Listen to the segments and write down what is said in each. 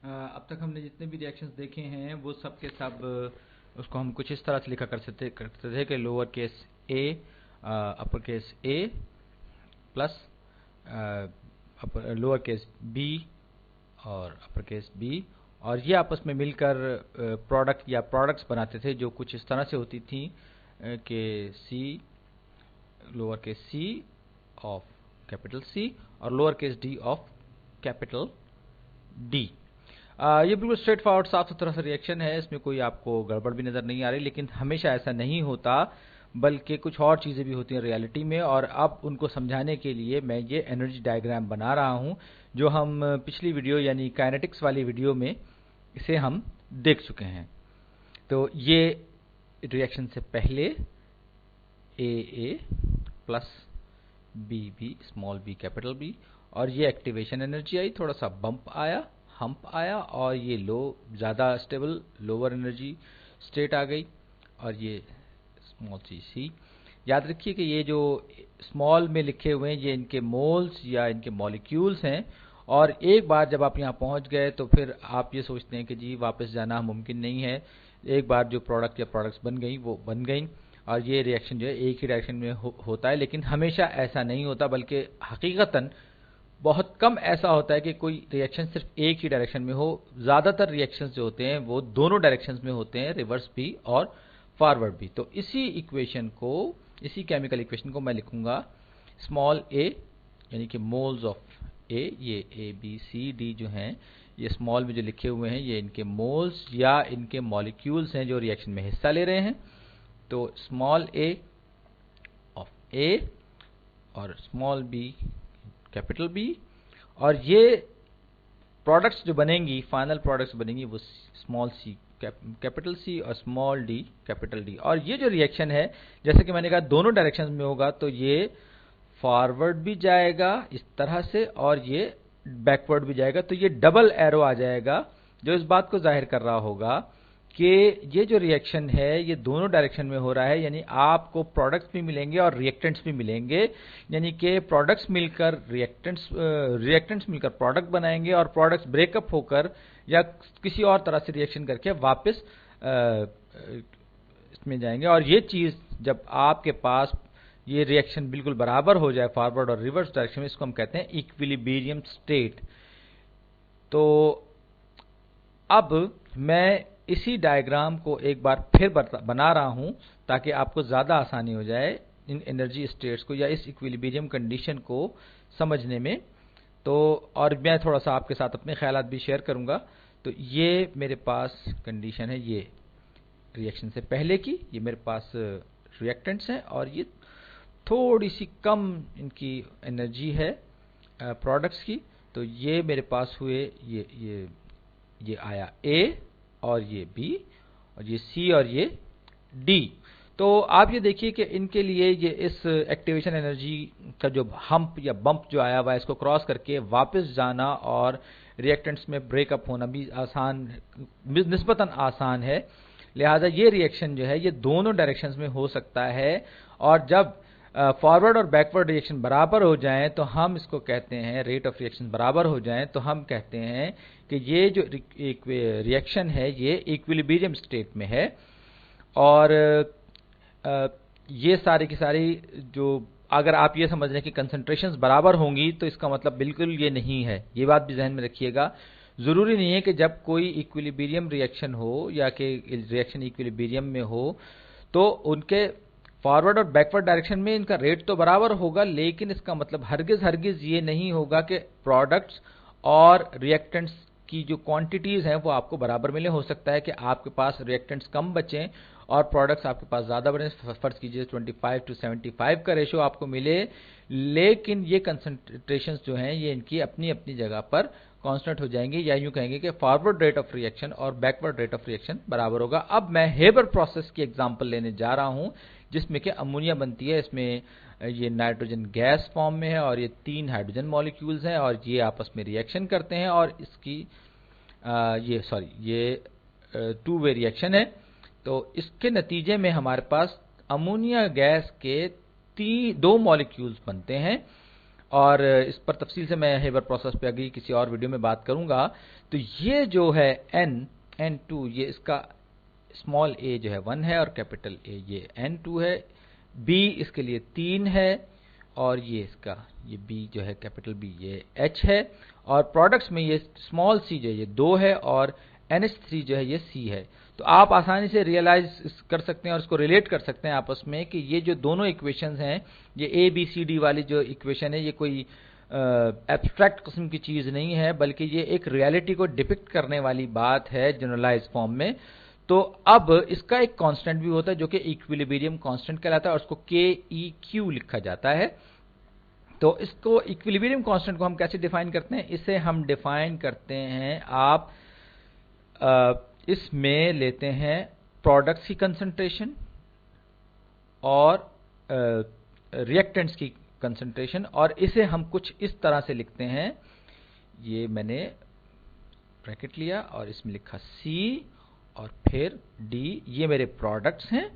अब तक हमने जितने भी रिएक्शंस देखे हैं वो सब के सब उसको हम कुछ इस तरह से लिखा करते थे कि लोअर केस ए अपर केस ए प्लस लोअर केस बी और अपर केस बी, और ये आपस में मिलकर प्रोडक्ट या प्रोडक्ट्स बनाते थे जो कुछ इस तरह से होती थी कि C lower case C of capital C और lower case D of capital D. ये बिल्कुल स्ट्रेट फॉरवर्ड साफ सुथरा सा रिएक्शन है, इसमें कोई आपको गड़बड़ भी नज़र नहीं आ रही, लेकिन हमेशा ऐसा नहीं होता, बल्कि कुछ और चीज़ें भी होती हैं रियलिटी में। और अब उनको समझाने के लिए मैं ये एनर्जी डायग्राम बना रहा हूँ, जो हम पिछली वीडियो यानी काइनेटिक्स वाली वीडियो में इसे हम देख चुके हैं। तो ये रिएक्शन से पहले A plus B small B capital B, और ये एक्टिवेशन एनर्जी आई, थोड़ा सा बम्प आया, हम्प आया, और ये ज़्यादा स्टेबल लोअर एनर्जी स्टेट आ गई, और ये स्मॉल सी। याद रखिए कि ये जो स्मॉल में लिखे हुए हैं ये इनके मोल्स या इनके मॉलिक्यूल्स हैं, और एक बार जब आप यहाँ पहुँच गए तो फिर आप ये सोचते हैं कि जी वापस जाना मुमकिन नहीं है। एक बार जो प्रोडक्ट या प्रोडक्ट्स बन गई वो बन गई, और ये रिएक्शन जो है एक ही डायरेक्शन में होता है, लेकिन हमेशा ऐसा नहीं होता, बल्कि हकीकतन बहुत कम ऐसा होता है कि कोई रिएक्शन सिर्फ एक ही डायरेक्शन में हो। ज़्यादातर रिएक्शंस जो होते हैं वो दोनों डायरेक्शंस में होते हैं, रिवर्स भी और फॉरवर्ड भी। तो इसी इक्वेशन को, इसी केमिकल इक्वेशन को मैं लिखूंगा स्मॉल ए यानी कि मोल्स ऑफ ए, ये ए बी सी डी जो हैं ये स्मॉल में जो लिखे हुए हैं ये इनके मोल्स या इनके मॉलिक्यूल्स हैं जो रिएक्शन में हिस्सा ले रहे हैं। तो स्मॉल ए ऑफ ए और स्मॉल बी कैपिटल बी, और ये प्रोडक्ट्स जो बनेंगी, फाइनल प्रोडक्ट्स बनेंगी वो स्मॉल सी कैपिटल सी और स्मॉल डी कैपिटल डी। और ये जो रिएक्शन है जैसे कि मैंने कहा दोनों डायरेक्शंस में होगा, तो ये फॉरवर्ड भी जाएगा इस तरह से और ये बैकवर्ड भी जाएगा, तो ये डबल एरो आ जाएगा जो इस बात को जाहिर कर रहा होगा कि ये जो रिएक्शन है ये दोनों डायरेक्शन में हो रहा है, यानी आपको प्रोडक्ट्स भी मिलेंगे और रिएक्टेंट्स भी मिलेंगे, यानी कि प्रोडक्ट्स मिलकर रिएक्टेंट्स मिलकर प्रोडक्ट बनाएंगे और प्रोडक्ट्स ब्रेकअप होकर या किसी और तरह से रिएक्शन करके वापस इसमें जाएंगे। और ये चीज़ जब आपके पास ये रिएक्शन बिल्कुल बराबर हो जाए फॉरवर्ड और रिवर्स डायरेक्शन में, इसको हम कहते हैं इक्विलिब्रियम स्टेट। तो अब मैं इसी डायग्राम को एक बार फिर बना रहा हूं ताकि आपको ज़्यादा आसानी हो जाए इन एनर्जी स्टेट्स को या इस इक्विलिब्रियम कंडीशन को समझने में। तो और मैं थोड़ा सा आपके साथ अपने ख्यालात भी शेयर करूंगा। तो ये मेरे पास कंडीशन है, ये रिएक्शन से पहले की, ये मेरे पास रिएक्टेंट्स हैं और ये थोड़ी सी कम इनकी एनर्जी है प्रोडक्ट्स की। तो ये मेरे पास हुए ये आया A और ये B और ये C और ये D। तो आप ये देखिए कि इनके लिए ये इस एक्टिवेशन एनर्जी का जो हम्प या बम्प जो आया हुआ है इसको क्रॉस करके वापस जाना और रिएक्टेंट्स में ब्रेकअप होना भी आसान, निस्बतन आसान है। लिहाजा ये रिएक्शन जो है ये दोनों डायरेक्शंस में हो सकता है, और जब फॉरवर्ड और बैकवर्ड रिएक्शन बराबर हो जाएं तो हम इसको कहते हैं, रेट ऑफ रिएक्शन बराबर हो जाएं तो हम कहते हैं कि ये जो रिएक्शन है ये इक्विलिब्रियम स्टेट में है। और ये सारी की सारी जो, अगर आप ये समझ लें कि कंसंट्रेशंस बराबर होंगी तो इसका मतलब बिल्कुल ये नहीं है, ये बात भी जहन में रखिएगा। ज़रूरी नहीं है कि जब कोई इक्विलिब्रियम रिएक्शन हो या कि रिएक्शन इक्विलिब्रियम में हो तो उनके फॉरवर्ड और बैकवर्ड डायरेक्शन में इनका रेट तो बराबर होगा, लेकिन इसका मतलब हरगिज ये नहीं होगा कि प्रोडक्ट्स और रिएक्टेंट्स की जो क्वांटिटीज हैं वो आपको बराबर मिले। हो सकता है कि आपके पास रिएक्टेंट्स कम बचें और प्रोडक्ट्स आपके पास ज़्यादा बने, फर्ज कीजिए 25:75 का रेशो आपको मिले, लेकिन ये कंसंट्रेशंस जो हैं ये इनकी अपनी अपनी जगह पर कांस्टेंट हो जाएंगे, या यूं कहेंगे कि फॉरवर्ड रेट ऑफ रिएक्शन और बैकवर्ड रेट ऑफ रिएक्शन बराबर होगा। अब मैं हेबर प्रोसेस की एग्जांपल लेने जा रहा हूं जिसमें कि अमोनिया बनती है। इसमें ये नाइट्रोजन गैस फॉर्म में है और ये 3 हाइड्रोजन मॉलिक्यूल्स हैं और ये आपस में रिएक्शन करते हैं और इसकी ये 2 वे रिएक्शन है। तो इसके नतीजे में हमारे पास अमोनिया गैस के 2 मॉलिक्यूल्स बनते हैं और इस पर तफसील से मैं हेबर प्रोसेस पे अगली किसी और वीडियो में बात करूंगा। तो ये जो है N2, ये इसका स्मॉल a जो है 1 है और कैपिटल A ये N2 है, B इसके लिए 3 है और ये इसका ये B जो है कैपिटल B ये H है, और प्रोडक्ट्स में ये स्मॉल c जो है ये 2 है और NH3 जो है ये C है। तो आप आसानी से रियलाइज कर सकते हैं और इसको रिलेट कर सकते हैं आपस में कि ये जो दोनों इक्वेशंस हैं, ये A B C D वाली जो इक्वेशन है, ये कोई एब्स्ट्रैक्ट किस्म की चीज़ नहीं है, बल्कि ये एक रियलिटी को डिपिक्ट करने वाली बात है जनरलाइज फॉर्म में। तो अब इसका एक कांस्टेंट भी होता है जो कि इक्विलिब्रियम कांस्टेंट कहलाता है और उसको KEQ लिखा जाता है। तो इसको इक्विलिब्रियम कांस्टेंट को हम कैसे डिफाइन करते हैं? इसे हम डिफाइन करते हैं, आप इसमें लेते हैं प्रोडक्ट्स की कंसंट्रेशन और रिएक्टेंट्स की कंसंट्रेशन, और इसे हम कुछ इस तरह से लिखते हैं, ये मैंने ब्रैकेट लिया और इसमें लिखा C और फिर D, ये मेरे प्रोडक्ट्स हैं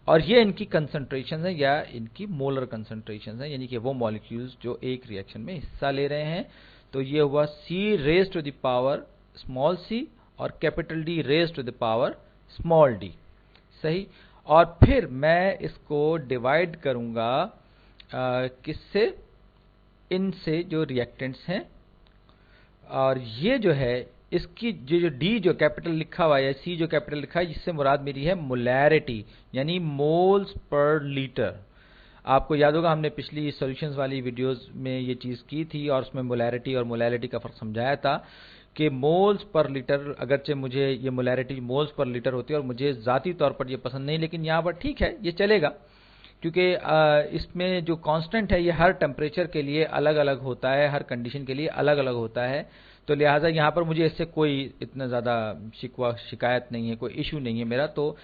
और ये इनकी कंसंट्रेशन है या इनकी मोलर कंसंट्रेशन है, यानी कि वो मॉलिक्यूल्स जो एक रिएक्शन में हिस्सा ले रहे हैं। तो ये हुआ C raise to the power small c और capital D raise to the power small d, सही। और फिर मैं इसको डिवाइड करूंगा किससे? इनसे जो रिएक्टेंट्स हैं, और ये जो है इसकी जो D जो कैपिटल लिखा हुआ है, C जो कैपिटल लिखा है, जिससे मुराद मेरी है मोलैरिटी यानी मोल्स पर लीटर। आपको याद होगा हमने पिछली सॉल्यूशंस वाली वीडियोस में ये चीज़ की थी और उसमें मोलैरिटी और मोलैलिटी का फ़र्क समझाया था कि मोल्स पर लीटर, अगरचे मुझे ये मोलैरिटी मोल्स पर लीटर होती है और मुझे ज़ाती तौर पर ये पसंद नहीं, लेकिन यहाँ पर ठीक है, ये चलेगा, क्योंकि इसमें जो कांस्टेंट है ये हर टेम्परेचर के लिए अलग अलग होता है, हर कंडीशन के लिए अलग अलग होता है। तो लिहाजा यहाँ पर मुझे इससे कोई इतना ज़्यादा शिकायत नहीं है, कोई इशू नहीं है मेरा। तो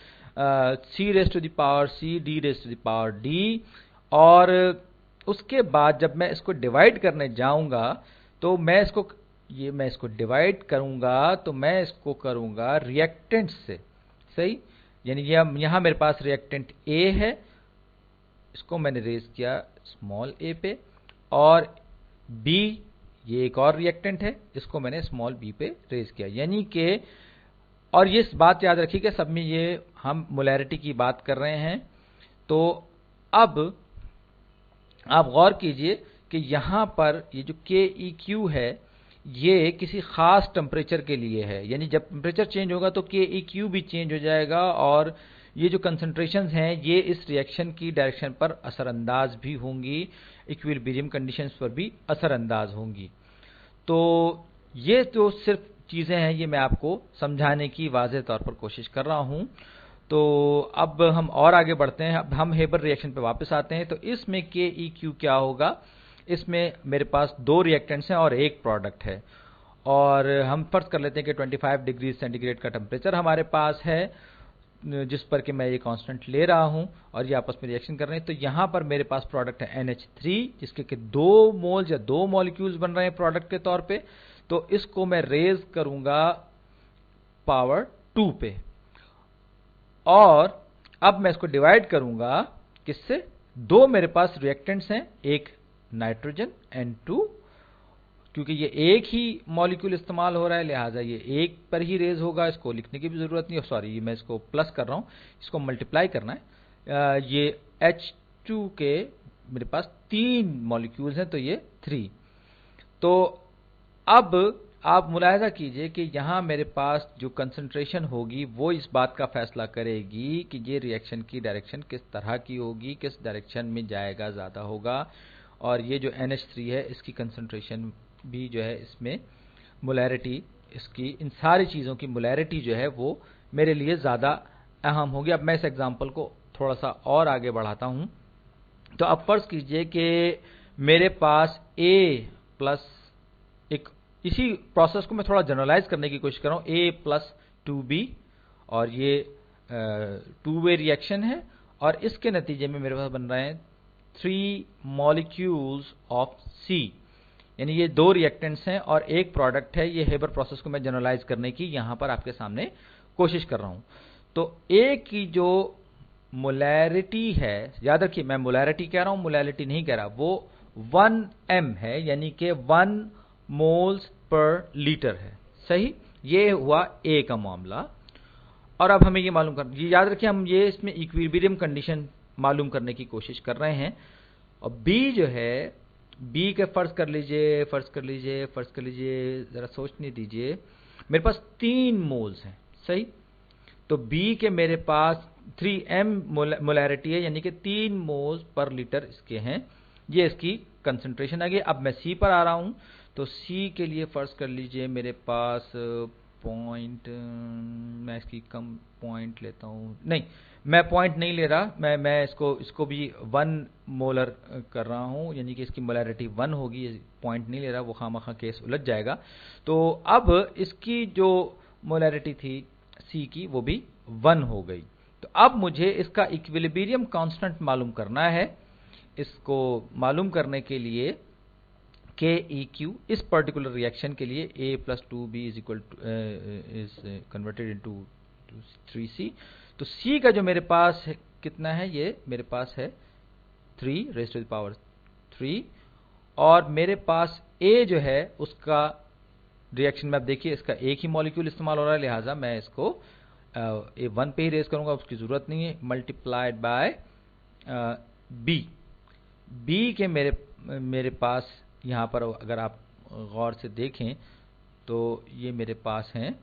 C raise to the power C, D raise to the power D, और उसके बाद जब मैं इसको डिवाइड करने जाऊंगा तो मैं इसको डिवाइड करूंगा तो मैं इसको करूंगा रिएक्टेंट से, सही। यानी यहाँ मेरे पास रिएक्टेंट A है, इसको मैंने रेज किया स्मॉल a पे, और B ये एक और रिएक्टेंट है, इसको मैंने स्मॉल b पे रेज किया, यानी कि, और ये बात याद रखिए कि सब में ये हम मोलैरिटी की बात कर रहे हैं। तो अब आप गौर कीजिए कि यहाँ पर ये जो KEQ है ये किसी खास टेम्परेचर के लिए है, यानी जब टेम्परेचर चेंज होगा तो KEQ भी चेंज हो जाएगा और ये जो कंसंट्रेशंस हैं ये इस रिएक्शन की डायरेक्शन पर असरअंदाज भी होंगी, इक्विलिब्रियम कंडीशंस पर भी असरअंदाज होंगी। तो ये तो सिर्फ चीज़ें हैं, ये मैं आपको समझाने की वाज़ेह तौर पर कोशिश कर रहा हूँ। तो अब हम और आगे बढ़ते हैं, अब हम हेबर रिएक्शन पे वापस आते हैं। तो इसमें KEQ क्या होगा? इसमें मेरे पास 2 रिएक्टेंट्स हैं और एक प्रोडक्ट है, और हम फर्ज कर लेते हैं कि 25 डिग्री सेंटीग्रेड का टेम्परेचर हमारे पास है, जिस पर कि मैं ये कांस्टेंट ले रहा हूं और ये आपस में रिएक्शन कर रहे हैं। तो यहां पर मेरे पास प्रोडक्ट है NH3, जिसके कि 2 मोल्स या 2 मॉलिक्यूल्स बन रहे हैं प्रोडक्ट के तौर पे। तो इसको मैं रेज करूंगा पावर 2 पे, और अब मैं इसको डिवाइड करूंगा किससे? 2 मेरे पास रिएक्टेंट्स हैं, एक नाइट्रोजन N2, क्योंकि ये एक ही मॉलिक्यूल इस्तेमाल हो रहा है लिहाजा ये एक पर ही रेज होगा, इसको लिखने की भी जरूरत नहीं है। सॉरी, मैं इसको प्लस कर रहा हूं, इसको मल्टीप्लाई करना है। ये H2 के मेरे पास 3 मॉलिक्यूल्स हैं, तो ये 3। तो अब आप मुलाहिजा कीजिए कि यहाँ मेरे पास जो कंसंट्रेशन होगी वो इस बात का फैसला करेगी कि ये रिएक्शन की डायरेक्शन किस तरह की होगी, किस डायरेक्शन में जाएगा, ज़्यादा होगा। और ये जो NH3 है इसकी कंसंट्रेशन भी जो है, इसमें मोलैरिटी, इसकी इन सारी चीज़ों की मोलैरिटी जो है वो मेरे लिए ज़्यादा अहम होगी। अब मैं इस एग्जांपल को थोड़ा सा और आगे बढ़ाता हूँ। तो अब फर्ज कीजिए कि मेरे पास A प्लस, एक इसी प्रोसेस को मैं थोड़ा जनरलाइज करने की कोशिश कर रहा हूँ, A प्लस 2B, और ये 2 वे रिएक्शन है और इसके नतीजे में मेरे पास बन रहे हैं 3 मॉलिक्यूल्स ऑफ C, यानी ये 2 रिएक्टेंट्स हैं और एक प्रोडक्ट है। ये हेबर प्रोसेस को मैं जनरलाइज करने की यहां पर आपके सामने कोशिश कर रहा हूं। तो A की जो मोलैरिटी है, याद रखिए मैं मोलैरिटी कह रहा हूं, मोलैलिटी नहीं कह रहा, वो 1m है, यानी कि 1 मोल्स पर लीटर है। सही, ये हुआ A का मामला। और अब हमें ये मालूम कर, ये याद रखिए हम ये इसमें इक्विलिब्रियम कंडीशन मालूम करने की कोशिश कर रहे हैं। और B जो है, B के फर्ज कर लीजिए, जरा सोचने दीजिए, मेरे पास 3 मोल्स हैं। सही, तो B के मेरे पास 3m मोलैरिटी है, यानी कि 3 मोल्स पर लीटर इसके हैं। ये इसकी कंसंट्रेशन आ गई। अब मैं C पर आ रहा हूं, तो C के लिए फर्ज कर लीजिए मेरे पास पॉइंट, मैं इसकी कम पॉइंट लेता हूं, नहीं मैं पॉइंट नहीं ले रहा, मैं इसको भी 1 मोलर कर रहा हूं, यानी कि इसकी मोलैरिटी 1 होगी, पॉइंट नहीं ले रहा, वो खामखा केस उलझ जाएगा। तो अब इसकी जो मोलैरिटी थी C की, वो भी 1 हो गई। तो अब मुझे इसका इक्विलिब्रियम कांस्टेंट मालूम करना है। इसको मालूम करने के लिए KEQ इस पर्टिकुलर रिएक्शन के लिए A + 2B is converted into 3C। तो C का जो मेरे पास है कितना है, ये मेरे पास है 3⁻³ और मेरे पास A जो है उसका रिएक्शन में, आप देखिए इसका एक ही मॉलिक्यूल इस्तेमाल हो रहा है, लिहाजा मैं इसको A1 पे ही रेज करूंगा, उसकी जरूरत नहीं है, मल्टीप्लाइड बाय B के मेरे पास यहाँ पर अगर आप गौर से देखें तो ये मेरे पास हैं,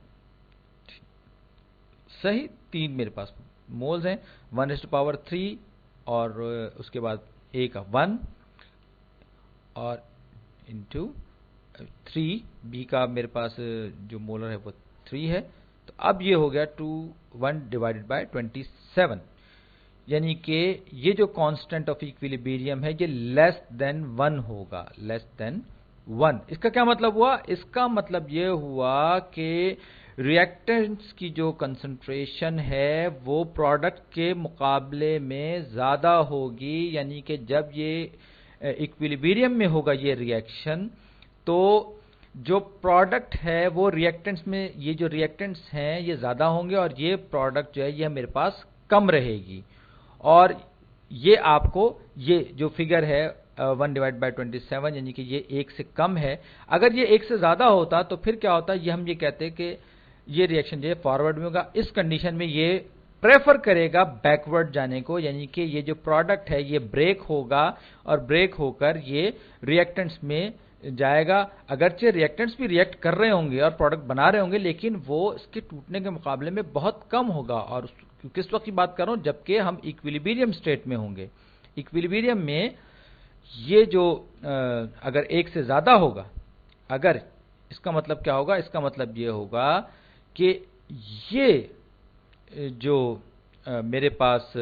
सही 3 मेरे पास मोल्स हैं, 1⁻³ और उसके बाद A का 1 और इंटू 3, B का मेरे पास जो मोलर है वो 3 है। तो अब ये हो गया 1/27, यानी कि ये जो कांस्टेंट ऑफ इक्विलिब्रियम है ये लेस देन 1 होगा, लेस देन 1। इसका क्या मतलब हुआ? इसका मतलब ये हुआ कि रिएक्टेंट्स की जो कंसंट्रेशन है वो प्रोडक्ट के मुकाबले में ज़्यादा होगी, यानी कि जब ये इक्विलिब्रियम में होगा ये रिएक्शन, तो जो प्रोडक्ट है वो रिएक्टेंट्स में, ये जो रिएक्टेंट्स हैं ये ज़्यादा होंगे और ये प्रोडक्ट जो है ये मेरे पास कम रहेगी। और ये आपको, ये जो फिगर है 1/27, यानी कि ये 1 से कम है। अगर ये 1 से ज़्यादा होता तो फिर क्या होता, ये हम ये कहते हैं कि ये रिएक्शन जो है फॉरवर्ड में होगा। इस कंडीशन में ये प्रेफर करेगा बैकवर्ड जाने को, यानी कि ये जो प्रोडक्ट है ये ब्रेक होगा और ब्रेक होकर ये रिएक्टेंट्स में जाएगा। अगरचे रिएक्टेंट्स भी रिएक्ट कर रहे होंगे और प्रोडक्ट बना रहे होंगे, लेकिन वो इसके टूटने के मुकाबले में बहुत कम होगा। और किस वक्त की बात कर रहा हूं, जबकि हम इक्विलिब्रियम स्टेट में होंगे। इक्विलिब्रियम में ये जो अगर 1 से ज्यादा होगा, अगर, इसका मतलब क्या होगा, इसका मतलब ये होगा कि ये जो मेरे पास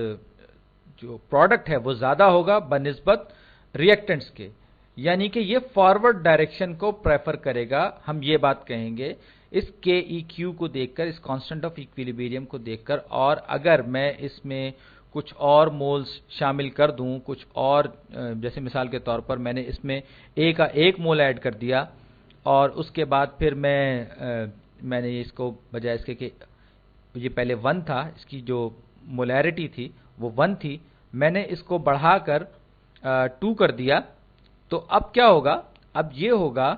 जो प्रोडक्ट है वो ज्यादा होगा बनिस्बत रिएक्टेंट्स के, यानी कि ये फॉरवर्ड डायरेक्शन को प्रेफर करेगा। हम ये बात कहेंगे इस KEQ को देखकर, इस कांस्टेंट ऑफ इक्विलिब्रियम को देखकर। और अगर मैं इसमें कुछ और मोल्स शामिल कर दूं, कुछ और, जैसे मिसाल के तौर पर मैंने इसमें A का 1 मोल ऐड कर दिया और उसके बाद फिर मैंने इसको, बजाय इसके कि ये पहले 1 था, इसकी जो मोलैरिटी थी वो 1 थी, मैंने इसको बढ़ाकर 2 कर दिया। तो अब क्या होगा, अब ये होगा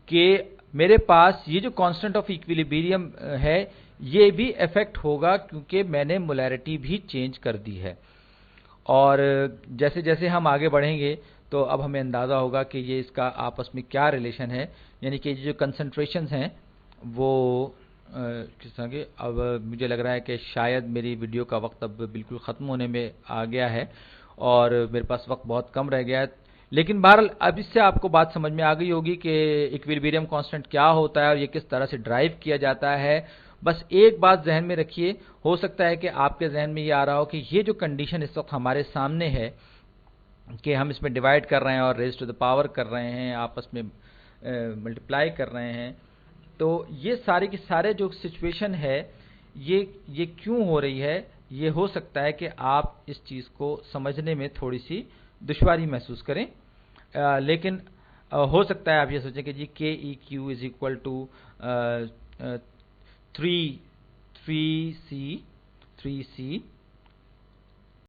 कि मेरे पास ये जो कांस्टेंट ऑफ इक्विलिब्रियम है ये भी इफेक्ट होगा, क्योंकि मैंने मोलैरिटी भी चेंज कर दी है। और जैसे जैसे हम आगे बढ़ेंगे तो अब हमें अंदाजा होगा कि ये इसका आपस में क्या रिलेशन है, यानी कि जो कंसंट्रेशंस हैं वो किस तरह के। अब मुझे लग रहा है कि शायद मेरी वीडियो का वक्त अब बिल्कुल ख़त्म होने में आ गया है और मेरे पास वक्त बहुत कम रह गया है, लेकिन बहरहाल अब इससे आपको बात समझ में आ गई होगी कि इक्विलिब्रियम कांस्टेंट क्या होता है और ये किस तरह से ड्राइव किया जाता है। बस एक बात जहन में रखिए, हो सकता है कि आपके जहन में ये आ रहा हो कि ये जो कंडीशन इस वक्त हमारे सामने है कि हम इसमें डिवाइड कर रहे हैं और रेज़ टू द पावर कर रहे हैं, आपस में मल्टीप्लाई कर रहे हैं, तो ये सारे के सारे जो सिचुएशन है ये क्यों हो रही है। ये हो सकता है कि आप इस चीज़ को समझने में थोड़ी सी दुश्वारी महसूस करें, लेकिन हो सकता है आप ये सोचें कि जी KEQ is equal to 3C